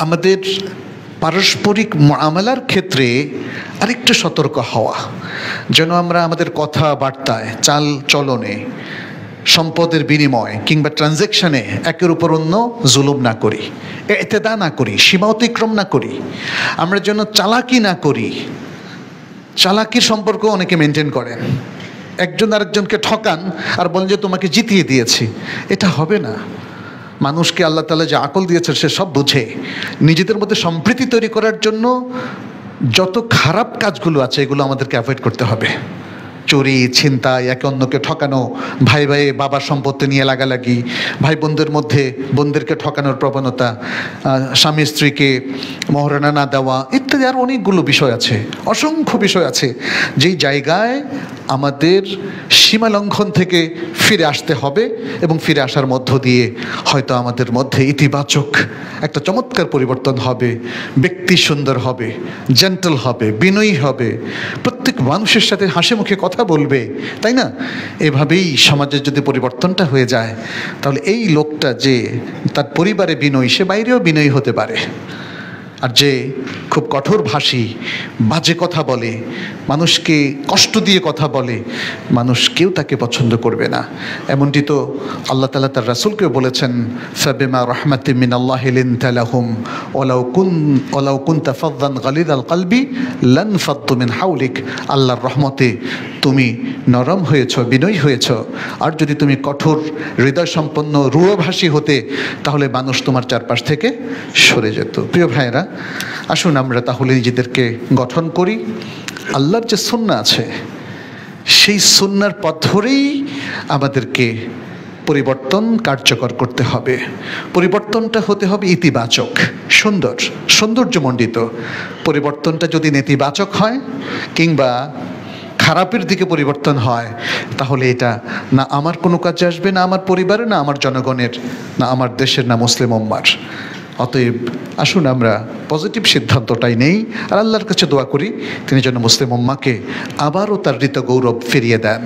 আমাদের পারস্পরিক মুআমালার ক্ষেত্রে আরেকটু সতর্ক হওয়া, যেন আমরা আমাদের কথাবার্তায়, চাল চলনে, সম্পদের বিনিময় কিংবা ট্রানজ্যাকশানে একের উপর অন্য জুলুম না করি, এতেদা না করি, সীমা অতিক্রম না করি, আমরা যেন চালাকি না করি। চালাকির সম্পর্ক অনেকে মেনটেন করেন, একজন আরেকজনকে ঠকান আর বলেন যে তোমাকে জিতিয়ে দিয়েছি। এটা হবে না। মানুষকে আল্লাহ তাআলা যে আকল দিয়েছে সে সব বুঝে। নিজেদের মধ্যে সম্প্রীতি তৈরি করার জন্য যত খারাপ কাজগুলো আছে এগুলো আমাদেরকে অ্যাভয়েড করতে হবে। চুরি, ছিনতাই, একে অন্যকে ঠকানো, ভাই ভাই বাবার সম্পত্তি নিয়ে লাগালাগি, ভাই বোনদের মধ্যে বোনদেরকে ঠকানোর প্রবণতা, স্বামী স্ত্রীকে মহারণা না দেওয়া ইত্যাদি আর অনেকগুলো বিষয় আছে, অসংখ্য বিষয় আছে যেই জায়গায় আমাদের সীমা লঙ্ঘন থেকে ফিরে আসতে হবে এবং ফিরে আসার মধ্য দিয়ে হয়তো আমাদের মধ্যে ইতিবাচক একটা চমৎকার পরিবর্তন হবে। ব্যক্তি সুন্দর হবে, জেন্টল হবে, বিনয়ী হবে, প্রত্যেক মানুষের সাথে হাসি মুখে কথা বলবে, তাই না? এভাবেই সমাজের যদি পরিবর্তনটা হয়ে যায় তাহলে এই লোকটা যে তার পরিবারে বিনয়ী সে বাইরেও বিনয়ী হতে পারে। আর যে খুব কঠোর ভাষী, বাজে কথা বলে, মানুষকে কষ্ট দিয়ে কথা বলে, মানুষ কেউ তাকে পছন্দ করবে না। এমনটি তো আল্লাহ তাআলা তার রাসূলকেও বলেছেন, ফাবিমা রাহমাতিম মিনাল্লাহি লিনতা লাহুম ওয়ালাউ কুনতা ফাযযান গালিযাল কলবি লানফাদ্দু মিন হাওলিক। আল্লাহর রহমতে তুমি নরম হয়েছ, বিনয়ী হয়েছ। আর যদি তুমি কঠোর হৃদয় সম্পন্ন রূঢ়ভাষী হতে তাহলে মানুষ তোমার চারপাশ থেকে সরে যেত। প্রিয় ভাইয়েরা, আসুন আমরা তাহলে নিজেদেরকে গঠন করি। আল্লাহর যে সুন্নাহ আছে সেই সুন্নাহর পথ ধরেই আমাদেরকে পরিবর্তন কার্যকর করতে হবে। পরিবর্তনটা হতে হবে ইতিবাচক, সুন্দর, সৌন্দর্যমণ্ডিত। পরিবর্তনটা যদি নেতিবাচক হয় কিংবা খারাপের দিকে পরিবর্তন হয় তাহলে এটা না আমার কোনো কাজে আসবে, না আমার পরিবারের, না আমার জনগণের, না আমার দেশের, না মুসলিম উম্মার। অতএব আসুন আমরা পজিটিভ সিদ্ধান্তটাই নেই আর আল্লাহর কাছে দোয়া করি তিনি যেন মুসলিম উম্মাকে আবারও তার ঋত গৌরব ফিরিয়ে দেন।